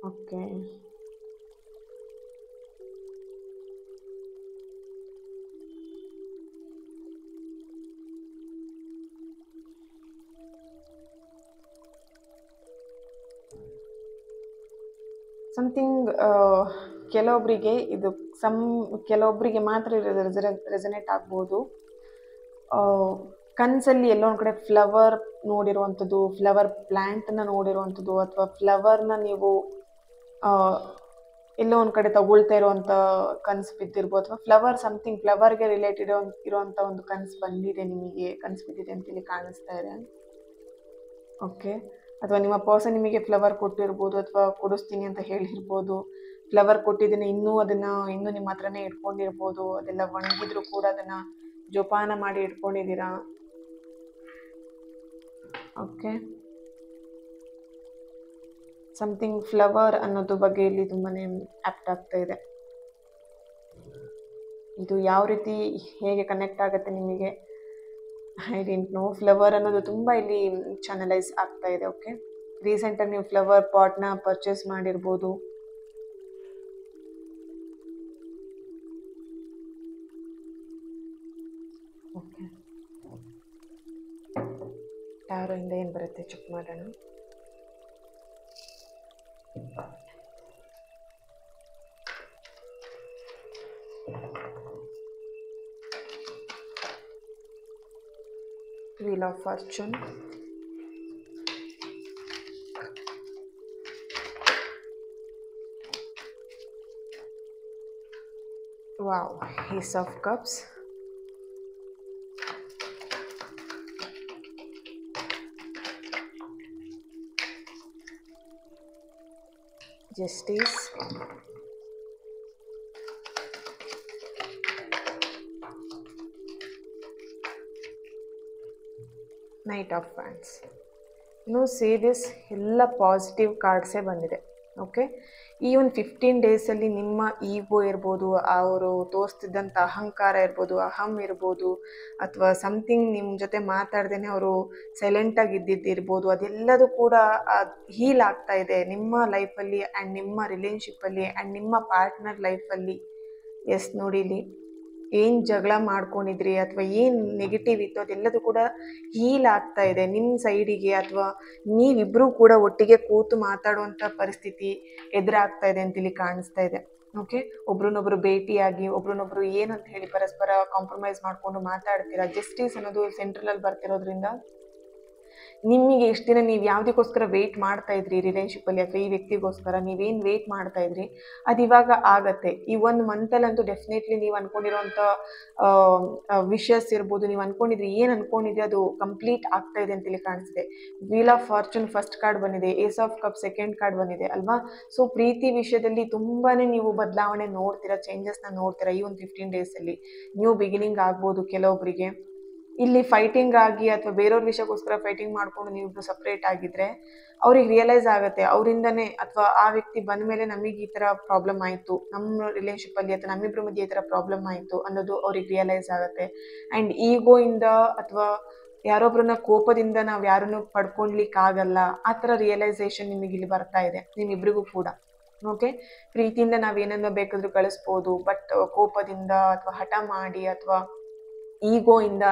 ಓಕೆ, ಸಮಥಿಂಗ್ ಕೆಲವೊಬ್ಬರಿಗೆ ಇದು ಕೆಲವೊಬ್ಬರಿಗೆ ಮಾತ್ರ ರೆಸನೇಟ್ ಆಗ್ಬೋದು. ಕನಸಲ್ಲಿ ಎಲ್ಲೋ ಒಂದು ಕಡೆ ಫ್ಲವರ್ ನೋಡಿರುವಂಥದ್ದು, ಫ್ಲವರ್ ಪ್ಲ್ಯಾಂಟನ್ನು ನೋಡಿರುವಂಥದ್ದು ಅಥವಾ ಫ್ಲವರ್ನ ನೀವು ಎಲ್ಲೋ ಒಂದು ಕಡೆ ತಗೊಳ್ತಾ ಇರುವಂಥ ಕನಸು ಬಿದ್ದಿರ್ಬೋದು ಅಥವಾ ಫ್ಲವರ್ ಸಮಥಿಂಗ್ ಫ್ಲವರ್ಗೆ ರಿಲೇಟೆಡ್ ಇರುವಂಥ ಒಂದು ಕನಸು ಬಂದಿದೆ, ನಿಮಗೆ ಕನಸು ಬಿದ್ದಿದೆ ಅಂತೇಳಿ ಕಾಣಿಸ್ತಾ ಇದೆ. ಓಕೆ, ಅಥವಾ ನಿಮ್ಮ ಪರ್ಸನ್ ನಿಮಗೆ ಫ್ಲವರ್ ಕೊಟ್ಟಿರ್ಬೋದು ಅಥವಾ ಕೊಡಿಸ್ತೀನಿ ಅಂತ ಹೇಳಿರ್ಬೋದು. ಫ್ಲವರ್ ಕೊಟ್ಟಿದ್ದೀನಿ, ಇನ್ನೂ ನಿಮ್ಮ ಹತ್ರನೇ ಇಟ್ಕೊಂಡಿರ್ಬೋದು. ಅದೆಲ್ಲ ಒಣಗಿದ್ರು ಕೂಡ ಅದನ್ನು ಜೋಪಾನ ಮಾಡಿ ಇಟ್ಕೊಂಡಿದ್ದೀರಾ. ಓಕೆ, ಸಮಥಿಂಗ್ ಫ್ಲವರ್ ಅನ್ನೋದ್ರ ಬಗ್ಗೆ ಇಲ್ಲಿ ತುಂಬಾ ಆ್ಯಪ್ಟ್ ಆಗ್ತಾ ಇದೆ. ಇದು ಯಾವ ರೀತಿ ಹೇಗೆ ಕನೆಕ್ಟ್ ಆಗುತ್ತೆ ನಿಮಗೆ, ಐ ಡಿಂಟ್ ನೋ. ಫ್ಲವರ್ ಅನ್ನೋದು ತುಂಬ ಇಲ್ಲಿ ಚಾನಲೈಸ್ ಆಗ್ತಾ ಇದೆ. ಓಕೆ, ರೀಸೆಂಟಾಗಿ ನೀವು ಫ್ಲವರ್ ಪಾಟ್ನ ಪರ್ಚೇಸ್ ಮಾಡಿರ್ಬೋದು. ಓಕೆ, ಟ್ಯಾರೋಯಿಂದ ಏನು ಬರುತ್ತೆ ಚೆಕ್ ಮಾಡೋಣ. Wheel of Fortune, wow, Ace of Cups, Justice, Knight of Wands. See this, ಎಲ್ಲ ಪಾಸಿಟಿವ್ ಕಾರ್ಡ್ಸೇ ಬಂದಿದೆ. ಓಕೆ. ಈ ಒಂದು 15 ಡೇಸಲ್ಲಿ ನಿಮ್ಮ ಈಗೋ ಇರ್ಬೋದು, ಅವರು ತೋರಿಸ್ತಿದ್ದಂಥ ಅಹಂಕಾರ ಇರ್ಬೋದು, ಅಹಂ ಇರ್ಬೋದು, ಅಥವಾ ಸಮಥಿಂಗ್ ನಿಮ್ಮ ಜೊತೆ ಮಾತಾಡ್ದೇನೆ ಅವರು ಸೈಲೆಂಟಾಗಿ ಇದ್ದಿದ್ದಿರ್ಬೋದು, ಅದೆಲ್ಲದೂ ಕೂಡ ಹೀಲ್ ಆಗ್ತಾ ಇದೆ ನಿಮ್ಮ ಲೈಫಲ್ಲಿ ಆ್ಯಂಡ್ ನಿಮ್ಮ ರಿಲೇಶನ್ಶಿಪ್ಪಲ್ಲಿ ಆ್ಯಂಡ್ ನಿಮ್ಮ ಪಾರ್ಟ್ನರ್ ಲೈಫಲ್ಲಿ. ಎಸ್, ನೋಡಿ ಇಲ್ಲಿ ಏನು ಜಗಳ ಮಾಡ್ಕೊಂಡಿದ್ರಿ ಅಥವಾ ಏನು ನೆಗೆಟಿವ್ ಇತ್ತು ಅದೆಲ್ಲದೂ ಕೂಡ ಹೀಲ್ ಆಗ್ತಾ ಇದೆ ನಿಮ್ಮ ಸೈಡಿಗೆ, ಅಥವಾ ನೀವಿಬ್ಬರೂ ಕೂಡ ಒಟ್ಟಿಗೆ ಕೂತು ಮಾತಾಡುವಂಥ ಪರಿಸ್ಥಿತಿ ಎದುರಾಗ್ತಾ ಇದೆ ಅಂತ ಇಲ್ಲಿ ಕಾಣಿಸ್ತಾ ಇದೆ. ಓಕೆ, ಒಬ್ರನ್ನೊಬ್ರು ಭೇಟಿಯಾಗಿ ಒಬ್ರನ್ನೊಬ್ರು ಏನಂತ ಹೇಳಿ ಪರಸ್ಪರ ಕಾಂಪ್ರಮೈಸ್ ಮಾಡಿಕೊಂಡು ಮಾತಾಡ್ತೀರಾ. ಜಸ್ಟಿಸ್ ಅನ್ನೋದು ಸೆಂಟ್ರಲಲ್ಲಿ ಬರ್ತಿರೋದ್ರಿಂದ ನಿಮಗೆ ಎಷ್ಟು ದಿನ ನೀವು ಯಾವುದಕ್ಕೋಸ್ಕರ ವೆಯ್ಟ್ ಮಾಡ್ತಾ ಇದ್ರಿ ರಿಲೇಶನ್ಶಿಪ್ಪಲ್ಲಿ, ಅಥವಾ ಈ ವ್ಯಕ್ತಿಗೋಸ್ಕರ ನೀವೇನು ವೆಯ್ಟ್ ಮಾಡ್ತಾ ಇದ್ರಿ ಅದು ಇವಾಗ ಆಗತ್ತೆ. ಈ ಒಂದು ಮಂತಲ್ಲಂತೂ ಡೆಫಿನೆಟ್ಲಿ ನೀವು ಅಂದ್ಕೊಂಡಿರೋಂಥ ವಿಷಸ್ ಇರ್ಬೋದು, ನೀವು ಅಂದ್ಕೊಂಡಿದ್ರಿ ಏನು ಅಂದ್ಕೊಂಡಿದ್ರಿ ಅದು ಕಂಪ್ಲೀಟ್ ಆಗ್ತಾ ಇದೆ ಅಂತೇಳಿ ಕಾಣಿಸ್ತಿದೆ. Wheel of fortune first card ಬಂದಿದೆ, ace of cup second card ಬಂದಿದೆ ಅಲ್ವಾ. ಸೊ ಪ್ರೀತಿ ವಿಷಯದಲ್ಲಿ ತುಂಬಾ ನೀವು ಬದಲಾವಣೆ ನೋಡ್ತೀರಾ, ಚೇಂಜಸ್ನ ನೋಡ್ತೀರಾ. ಈ ಒಂದು 15 ಡೇಸಲ್ಲಿ ನ್ಯೂ ಬಿಗಿನಿಂಗ್ ಆಗ್ಬೋದು ಕೆಲವೊಬ್ಬರಿಗೆ. ಇಲ್ಲಿ ಫೈಟಿಂಗ್ ಆಗಿ ಅಥವಾ ಬೇರೆಯವ್ರ ವಿಷಯಕ್ಕೋಸ್ಕರ ಫೈಟಿಂಗ್ ಮಾಡ್ಕೊಂಡು ನೀವು ಸಪ್ರೇಟ್ ಆಗಿದ್ರೆ ಅವ್ರಿಗೆ ರಿಯಲೈಸ್ ಆಗುತ್ತೆ ಅವರಿಂದನೇ, ಅಥವಾ ಆ ವ್ಯಕ್ತಿ ಬಂದ ಮೇಲೆ ನಮಗೆ ಈ ಥರ ಪ್ರಾಬ್ಲಮ್ ಆಯಿತು, ನಮ್ಮ ರಿಲೇಶನ್ಶಿಪ್ಪಲ್ಲಿ ಅಥವಾ ನಮ್ಮಿಬ್ಬರ ಮಧ್ಯೆ ಈ ಥರ ಪ್ರಾಬ್ಲಮ್ ಆಯಿತು ಅನ್ನೋದು ಅವ್ರಿಗೆ ರಿಯಲೈಸ್ ಆಗುತ್ತೆ. ಆ್ಯಂಡ್ ಈಗೋಯಿಂದ ಅಥವಾ ಯಾರೊಬ್ಬರನ್ನ ಕೋಪದಿಂದ ನಾವು ಯಾರನ್ನು ಪಡ್ಕೊಳ್ಲಿಕ್ಕಾಗಲ್ಲ, ಆ ಥರ ರಿಯಲೈಸೇಷನ್ ನಿಮಗೆ ಇಲ್ಲಿ ಬರ್ತಾ ಇದೆ ನಿಮ್ಮಿಬ್ಬರಿಗೂ ಕೂಡ. ಓಕೆ, ಪ್ರೀತಿಯಿಂದ ನಾವೇನನ್ನ ಬೇಕಾದ್ರೂ ಕಳಿಸ್ಬೋದು, ಬಟ್ ಕೋಪದಿಂದ ಅಥವಾ ಹಠ ಮಾಡಿ ಅಥವಾ ಈಗೋಯಿಂದ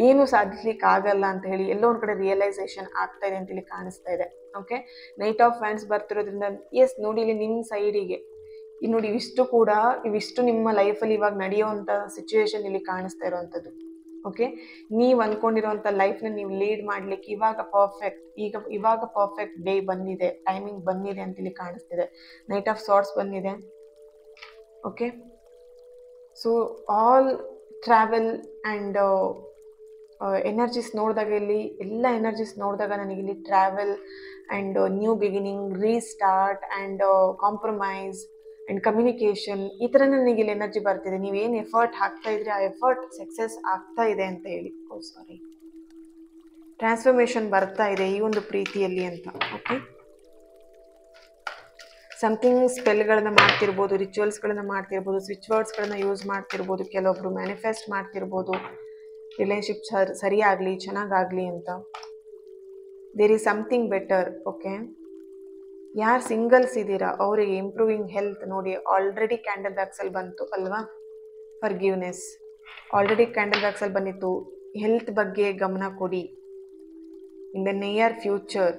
ಏನು ಸಾಧಿಸ್ಲಿಕ್ಕೆ ಆಗಲ್ಲ ಅಂತ ಹೇಳಿ ಎಲ್ಲೋ ಒಂದು ಕಡೆ ರಿಯಲೈಸೇಷನ್ ಆಗ್ತಾ ಇದೆ ಅಂತೇಳಿ ಕಾಣಿಸ್ತಾ ಇದೆ. ಓಕೆ, ನೈಟ್ ಆಫ್ ಫ್ಯಾನ್ಸ್ ಬರ್ತಿರೋದ್ರಿಂದ ಎಸ್ ನೋಡಿ ಇಲ್ಲಿ ನಿಮ್ಮ ಸೈಡಿಗೆ ನೋಡಿ ಇವಿಷ್ಟು ನಿಮ್ಮ ಲೈಫಲ್ಲಿ ಇವಾಗ ನಡೆಯುವಂಥ ಸಿಚುವೇಶನ್ ಇಲ್ಲಿ ಕಾಣಿಸ್ತಾ ಇರೋವಂಥದ್ದು. ಓಕೆ, ನೀವು ಅಂದ್ಕೊಂಡಿರೋಂಥ ಲೈಫ್ನ ನೀವು ಲೀಡ್ ಮಾಡಲಿಕ್ಕೆ ಇವಾಗ ಪರ್ಫೆಕ್ಟ್ ಡೇ ಬಂದಿದೆ, ಟೈಮಿಂಗ್ ಬಂದಿದೆ ಅಂತೇಳಿ ಕಾಣಿಸ್ತಿದೆ. ನೈಟ್ ಆಫ್ ಸಾರ್ಟ್ಸ್ ಬಂದಿದೆ. Okay, so all travel and energies ನೋಡಿದಾಗ ಇಲ್ಲಿ ಎಲ್ಲ ಎನರ್ಜೀಸ್ ನೋಡಿದಾಗ ನನಗಿಲ್ಲಿ travel and new beginning, restart and compromise and communication ಈ ಥರ ನನಗೆ ಇಲ್ಲಿ ಎನರ್ಜಿ ಬರ್ತಿದೆ. ನೀವೇನು ಎಫರ್ಟ್ ಹಾಕ್ತಾ ಇದ್ರಿ ಆ ಎಫರ್ಟ್ ಸಕ್ಸಸ್ ಆಗ್ತಾ ಇದೆ ಅಂತ ಹೇಳಿ. ಟ್ರಾನ್ಸ್ಫಾರ್ಮೇಷನ್ ಬರ್ತಾ ಇದೆ ಈ ಒಂದು ಪ್ರೀತಿಯಲ್ಲಿ ಅಂತ. ಓಕೆ, ಸಮಥಿಂಗ್ ಸ್ಪೆಲ್ಗಳನ್ನ ಮಾಡ್ತಿರ್ಬೋದು, ರಿಚುವಲ್ಸ್ಗಳನ್ನ ಮಾಡ್ತಿರ್ಬೋದು, ಸ್ವಿಚ್ ವರ್ಡ್ಸ್ಗಳನ್ನ ಯೂಸ್ ಮಾಡ್ತಿರ್ಬೋದು, ಕೆಲವೊಬ್ರು ಮ್ಯಾನಿಫೆಸ್ಟ್ ಮಾಡ್ತಿರ್ಬೋದು ರಿಲೇಶನ್ಶಿಪ್ ಸರಿಯಾಗಲಿ ಚೆನ್ನಾಗಾಗಲಿ ಅಂತ. There is something better. Okay, ಯಾರು ಸಿಂಗಲ್ಸ್ ಇದ್ದೀರಾ ಅವರಿಗೆ ಇಂಪ್ರೂವಿಂಗ್ ಹೆಲ್ತ್ ನೋಡಿ ಆಲ್ರೆಡಿ ಕ್ಯಾಂಡಲ್ ಬ್ಯಾಕ್ಸಲ್ಲಿ ಬಂತು ಅಲ್ವಾ. ಫರ್ಗಿವ್ನೆಸ್ ಆಲ್ರೆಡಿ ಕ್ಯಾಂಡಲ್ ಬ್ಯಾಕ್ಸಲ್ಲಿ ಬಂದಿತ್ತು. ಹೆಲ್ತ್ ಬಗ್ಗೆ ಗಮನ ಕೊಡಿ in the near future.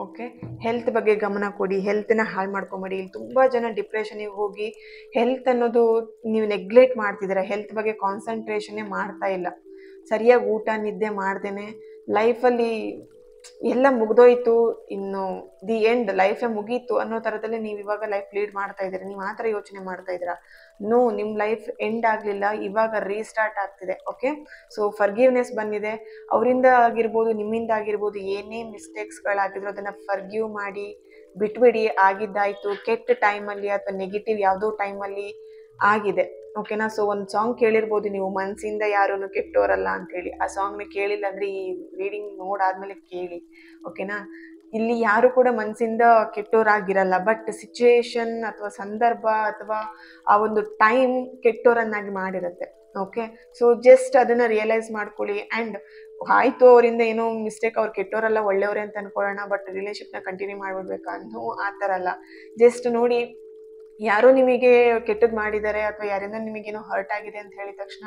Okay, health ಬಗ್ಗೆ ಗಮನ ಕೊಡಿ, ಹೆಲ್ತನ್ನ ಹಾಳು ಮಾಡ್ಕೊಂಬೇಡಿ. ಇಲ್ಲಿ ತುಂಬ ಜನ ಡಿಪ್ರೆಷನಿಗೆ ಹೋಗಿ ಹೆಲ್ತ್ ಅನ್ನೋದು ನೀವು ನೆಗ್ಲೆಕ್ಟ್ ಮಾಡ್ತಿದ್ದೀರಾ, ಹೆಲ್ತ್ ಬಗ್ಗೆ ಕಾನ್ಸಂಟ್ರೇಷನ್ನೇ ಮಾಡ್ತಾ ಇಲ್ಲ. ಸರಿಯಾಗಿ ಊಟ ನಿದ್ದೆ ಮಾಡ್ದೇನೆ ಲೈಫಲ್ಲಿ ಎಲ್ಲ ಮುಗ್ದೋಯ್ತು, ಇನ್ನು ದಿ ಎಂಡ್ ಲೈಫೇ ಮುಗೀತು ಅನ್ನೋ ಥರದಲ್ಲಿ ನೀವು ಇವಾಗ ಲೈಫ್ ಲೀಡ್ ಮಾಡ್ತಾ ಇದ್ದೀರಾ. ನೀವು ಆ ಥರ ಯೋಚನೆ ಮಾಡ್ತಾ ಇದ್ದೀರಾ. ನೋ, ನಿಮ್ಮ ಲೈಫ್ ಎಂಡ್ ಆಗಲಿಲ್ಲ, ಇವಾಗ ರೀಸ್ಟಾರ್ಟ್ ಆಗ್ತಿದೆ. ಓಕೆ, ಸೊ ಫರ್ಗಿವ್ನೆಸ್ ಬಂದಿದೆ. ಅವರಿಂದ ಆಗಿರ್ಬೋದು, ನಿಮ್ಮಿಂದ ಆಗಿರ್ಬೋದು, ಏನೇ ಮಿಸ್ಟೇಕ್ಸ್ಗಳಾಗಿದ್ರು ಅದನ್ನು ಫರ್ಗಿವ್ ಮಾಡಿ ಬಿಟ್ಬಿಡಿ. ಆಗಿದ್ದಾಯಿತು. ಕೆಟ್ಟ ಟೈಮಲ್ಲಿ ಅಥವಾ ನೆಗೆಟಿವ್ ಯಾವುದೋ ಟೈಮಲ್ಲಿ ಆಗಿದೆ. ಓಕೆನಾ. ಸೊ ಒಂದು ಸಾಂಗ್ ಕೇಳಿರ್ಬೋದು ನೀವು, ಮನಸ್ಸಿಂದ ಯಾರೂ ಕೆಟ್ಟೋರಲ್ಲ ಅಂತೇಳಿ. ಆ ಸಾಂಗ್ನ ಕೇಳಿಲ್ಲ ಅಂದರೆ ಈ ರೀಡಿಂಗ್ ನೋಡಾದ್ಮೇಲೆ ಕೇಳಿ. ಓಕೆನಾ. ಇಲ್ಲಿ ಯಾರು ಕೂಡ ಮನಸ್ಸಿಂದ ಕೆಟ್ಟೋರಾಗಿರಲ್ಲ, ಬಟ್ ಸಿಚುವೇಶನ್ ಅಥವಾ ಸಂದರ್ಭ ಅಥವಾ ಆ ಒಂದು ಟೈಮ್ ಕೆಟ್ಟೋರನ್ನಾಗಿ ಮಾಡಿರುತ್ತೆ. ಓಕೆ, ಸೊ ಜಸ್ಟ್ ಅದನ್ನು ರಿಯಲೈಸ್ ಮಾಡ್ಕೊಳ್ಳಿ. ಆ್ಯಂಡ್ ಆಯಿತು, ಅವರಿಂದ ಏನೋ ಮಿಸ್ಟೇಕ್, ಅವ್ರು ಕೆಟ್ಟೋರಲ್ಲ ಒಳ್ಳೆಯವರೇ ಅಂತ ಅನ್ಕೊಳ್ಳೋಣ, ಬಟ್ ರಿಲೇಶನ್ಶಿಪ್ನ ಕಂಟಿನ್ಯೂ ಮಾಡ್ಬಿಡ್ಬೇಕಂತೂ ಆ ಥರ ಅಲ್ಲ. ಜಸ್ಟ್ ನೋಡಿ, ಯಾರೋ ನಿಮಗೆ ಕೆಟ್ಟದ್ದು ಮಾಡಿದ್ದಾರೆ ಅಥವಾ ಯಾರಿಂದ ನಿಮಗೇನೋ ಹರ್ಟ್ ಆಗಿದೆ ಅಂತ ಹೇಳಿದ ತಕ್ಷಣ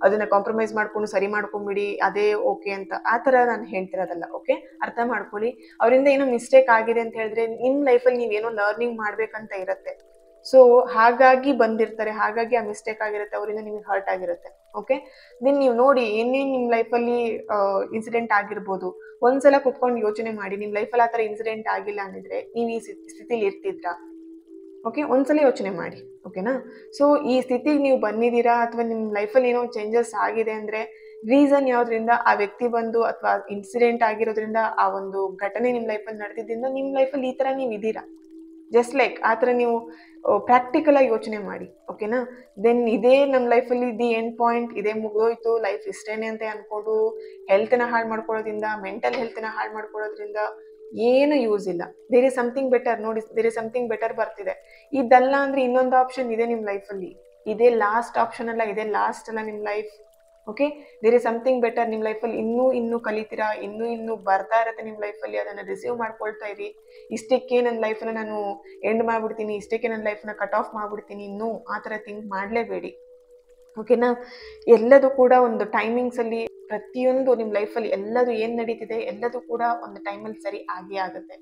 ಅದನ್ನು ಕಾಂಪ್ರಮೈಸ್ ಮಾಡ್ಕೊಂಡು ಸರಿ ಮಾಡ್ಕೊಂಬಿಡಿ, ಅದೇ ಓಕೆ ಅಂತ ಆ ಥರ ನಾನು ಹೇಳ್ತಿರೋದಲ್ಲ. ಓಕೆ, ಅರ್ಥ ಮಾಡ್ಕೊಳ್ಳಿ. ಅವರಿಂದ ಏನೋ ಮಿಸ್ಟೇಕ್ ಆಗಿದೆ ಅಂತ ಹೇಳಿದ್ರೆ ನಿಮ್ಮ ಲೈಫಲ್ಲಿ ನೀವೇನೋ ಲರ್ನಿಂಗ್ ಮಾಡಬೇಕಂತ ಇರುತ್ತೆ. ಸೊ ಹಾಗಾಗಿ ಬಂದಿರ್ತಾರೆ, ಹಾಗಾಗಿ ಆ ಮಿಸ್ಟೇಕ್ ಆಗಿರುತ್ತೆ, ಅವರಿಂದ ನಿಮಗೆ ಹರ್ಟ್ ಆಗಿರುತ್ತೆ. ಓಕೆ, ದೆನ್ ನೀವು ನೋಡಿ ಏನೇನು ನಿಮ್ಮ ಲೈಫಲ್ಲಿ ಇನ್ಸಿಡೆಂಟ್ ಆಗಿರ್ಬೋದು. ಒಂದ್ಸಲ ಕುತ್ಕೊಂಡು ಯೋಚನೆ ಮಾಡಿ, ನಿಮ್ಮ ಲೈಫಲ್ಲಿ ಆ ಥರ ಇನ್ಸಿಡೆಂಟ್ ಆಗಿಲ್ಲ ಅಂದಿದ್ರೆ ನೀವು ಈ ಸ್ಥಿತಿಲಿ ಇರ್ತಿದ್ರಾ? ಓಕೆ, ಒಂದ್ಸಲ ಯೋಚನೆ ಮಾಡಿ. ಓಕೆನಾ. ಸೊ ಈ ಸ್ಥಿತಿಗೆ ನೀವು ಬಂದಿದ್ದೀರಾ ಅಥವಾ ನಿಮ್ಮ ಲೈಫಲ್ಲಿ ಏನೋ ಚೇಂಜಸ್ ಆಗಿದೆ ಅಂದರೆ ರೀಸನ್ ಯಾವುದರಿಂದ ಆ ವ್ಯಕ್ತಿ ಬಂದು ಅಥವಾ ಇನ್ಸಿಡೆಂಟ್ ಆಗಿರೋದ್ರಿಂದ ಆ ಒಂದು ಘಟನೆ ನಿಮ್ಮ ಲೈಫಲ್ಲಿ ನಡೆದಿದ್ದರಿಂದ ನಿಮ್ಮ ಲೈಫಲ್ಲಿ ಈ ಥರ ನೀವು ಇದ್ದೀರಾ. ಜಸ್ಟ್ ಲೈಕ್ ಆ ಥರ ನೀವು ಪ್ರಾಕ್ಟಿಕಲಾಗಿ ಯೋಚನೆ ಮಾಡಿ. ಓಕೆನಾ. ದೆನ್ ಇದೇ ನಮ್ಮ ಲೈಫಲ್ಲಿ ದಿ ಎಂಡ್ ಪಾಯಿಂಟ್, ಇದೇ ಮುಗಿದೋಯ್ತು ಲೈಫ್ ಇಷ್ಟೇನೆ ಅಂತ ಅಂದ್ಕೊಂಡು ಹೆಲ್ತನ್ನ ಹಾಳು ಮಾಡ್ಕೊಳ್ಳೋದ್ರಿಂದ, ಮೆಂಟಲ್ ಹೆಲ್ತನ್ನ ಹಾಳು ಮಾಡ್ಕೊಳ್ಳೋದ್ರಿಂದ ಏನು ಯೂಸ್ ಇಲ್ಲ. There is something better. ನೋಡಿ, ದೇರ್ ಇಸ್ ಸಮಥಿಂಗ್ ಬೆಟರ್ ಬರ್ತಿದೆ. ಇದಲ್ಲ ಅಂದ್ರೆ ಇನ್ನೊಂದು ಆಪ್ಷನ್ ಇದೆ ನಿಮ್ಮ ಲೈಫಲ್ಲಿ. ಇದೇ ಲಾಸ್ಟ್ ಆಪ್ಷನ್ ಅಲ್ಲ, ಇದೇ ಲಾಸ್ಟ್ ಅಲ್ಲ ನಿಮ್ಮ life. Okay, there is something better ನಿಮ್ಮ ಲೈಫಲ್ಲಿ. ಇನ್ನೂ ಕಲಿತೀರಾ, ಇನ್ನೂ ಬರ್ತಾ ಇರುತ್ತೆ ನಿಮ್ಮ ಲೈಫಲ್ಲಿ. ಅದನ್ನು ರಿಸೀವ್ ಮಾಡ್ಕೊಳ್ತಾ ಇರಿ. ಇಷ್ಟಕ್ಕೆ ನನ್ನ ಲೈಫನ್ನ ನಾನು ಎಂಡ್ ಮಾಡ್ಬಿಡ್ತೀನಿ, ಇಷ್ಟಕ್ಕೆ ನನ್ನ ಲೈಫನ್ನ ಕಟ್ ಆಫ್ ಮಾಡ್ಬಿಡ್ತೀನಿ, ಇನ್ನೂ ಆ ಥರ ಥಿಂಕ್ ಮಾಡಲೇಬೇಡಿ. ಓಕೆನಾ. ಎಲ್ಲದೂ ಕೂಡ ಒಂದು ಟೈಮಿಂಗ್ಸಲ್ಲಿ, ಪ್ರತಿಯೊಂದು ನಿಮ್ಮ ಲೈಫಲ್ಲಿ ಎಲ್ಲದು ಏನು ನಡೀತಿದೆ ಎಲ್ಲದೂ ಕೂಡ ಒಂದು ಟೈಮಲ್ಲಿ ಸರಿ ಆಗೇ ಆಗುತ್ತೆ.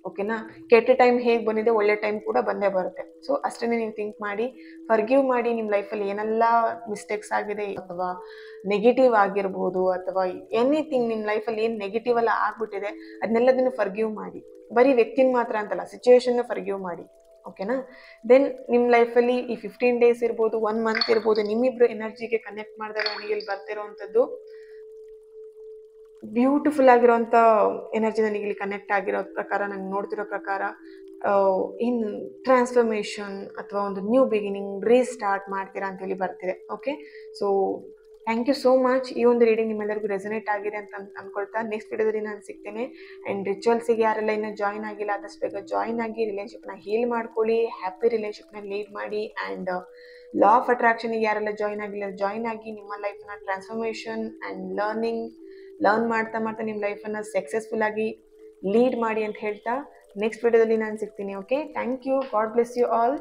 ಓಕೆನಾ. ಕೆಟ್ಟ ಟೈಮ್ ಹೇಗೆ ಬಂದಿದೆ, ಒಳ್ಳೆ ಟೈಮ್ ಕೂಡ ಬಂದೇ ಬರುತ್ತೆ. ಸೊ ಅಷ್ಟೇ ನೀವು ಥಿಂಕ್ ಮಾಡಿ, ಫರ್ಗಿವ್ ಮಾಡಿ. ನಿಮ್ಮ ಲೈಫಲ್ಲಿ ಏನೆಲ್ಲ ಮಿಸ್ಟೇಕ್ಸ್ ಆಗಿದೆ ಅಥವಾ ನೆಗೆಟಿವ್ ಆಗಿರ್ಬೋದು, ಅಥವಾ ಎನಿಥಿಂಗ್ ನಿಮ್ಮ ಲೈಫಲ್ಲಿ ಏನು ನೆಗೆಟಿವ್ ಎಲ್ಲ ಆಗ್ಬಿಟ್ಟಿದೆ ಅದನ್ನೆಲ್ಲದನ್ನು ಫರ್ಗಿವ್ ಮಾಡಿ. ಬರೀ ವ್ಯಕ್ತಿನ ಮಾತ್ರ ಅಂತಲ್ಲ, ಸಿಚುವೇಶನ್ನ ಫರ್ಗಿವ್ ಮಾಡಿ. ಓಕೆನಾ. ದೆನ್ ನಿಮ್ಮ ಲೈಫಲ್ಲಿ ಈ 15 ಡೇಸ್ ಇರ್ಬೋದು, 1 ಮಂತ್ ಇರ್ಬೋದು, ನಿಮ್ಮಿಬ್ರು ಎನರ್ಜಿಗೆ ಕನೆಕ್ಟ್ ಮಾಡಿದಾಗ ನನಗೆ ಇಲ್ಲಿ ಬರ್ತಿರೋವಂಥದ್ದು ಬ್ಯೂಟಿಫುಲ್ ಆಗಿರೋಂಥ ಎನರ್ಜಿ ನನಗೆ ಇಲ್ಲಿ ಕನೆಕ್ಟ್ ಆಗಿರೋ ಪ್ರಕಾರ, ನಾನು ನೋಡ್ತಿರೋ ಪ್ರಕಾರ ಇನ್ ಟ್ರಾನ್ಸ್ಫರ್ಮೇಷನ್ ಅಥವಾ ಒಂದು ನ್ಯೂ ಬಿಗಿನಿಂಗ್, ರೀಸ್ಟಾರ್ಟ್ ಮಾಡ್ತೀರಾ ಅಂತ ಹೇಳಿ ಬರ್ತಿದೆ. Okay, so thank you so much. ಈ ಒಂದು ರೀಡಿಂಗ್ ನಿಮ್ಮೆಲ್ಲರಿಗೂ ರೆಸನೇಟ್ ಆಗಿದೆ ಅಂತ ಅಂದ್ಕೊಳ್ತಾ ನೆಕ್ಸ್ಟ್ ವಿಡಿಯೋದಲ್ಲಿ ನಾನು ಸಿಗ್ತೇನೆ. ಆ್ಯಂಡ್ ರಿಚುವಲ್ಸಿಗೆ ಯಾರೆಲ್ಲ ಇನ್ನೂ ಜಾಯ್ನ್ ಆಗಿಲ್ಲ ಆದಷ್ಟು ಬೇಗ ಜಾಯ್ನ್ ಆಗಿ ರಿಲೇಷನ್ಶಿಪ್ನ ಹೀಲ್ ಮಾಡ್ಕೊಳ್ಳಿ, ಹ್ಯಾಪಿ ರಿಲೇಷನ್ಶಿಪ್ನ ಲೀಡ್ ಮಾಡಿ. ಆ್ಯಂಡ್ ಲಾ ಆಫ್ ಅಟ್ರಾಕ್ಷನ್ಗೆ ಯಾರೆಲ್ಲ ಜಾಯ್ನ್ ಆಗಿಲ್ಲ ಜಾಯ್ನ್ ಆಗಿ ನಿಮ್ಮ ಲೈಫ್ನ ಟ್ರಾನ್ಸ್ಫರ್ಮೇಷನ್ ಆ್ಯಂಡ್ ಲರ್ನ್ ಮಾಡ್ತಾ ನಿಮ್ಮ ಲೈಫನ್ನು ಸಕ್ಸಸ್ಫುಲ್ ಆಗಿ ಲೀಡ್ ಮಾಡಿ ಅಂತ ಹೇಳ್ತಾ ನೆಕ್ಸ್ಟ್ ವಿಡಿಯೋದಲ್ಲಿ ನಾನು ಸಿಗ್ತೀನಿ. Okay, thank you. God bless you all.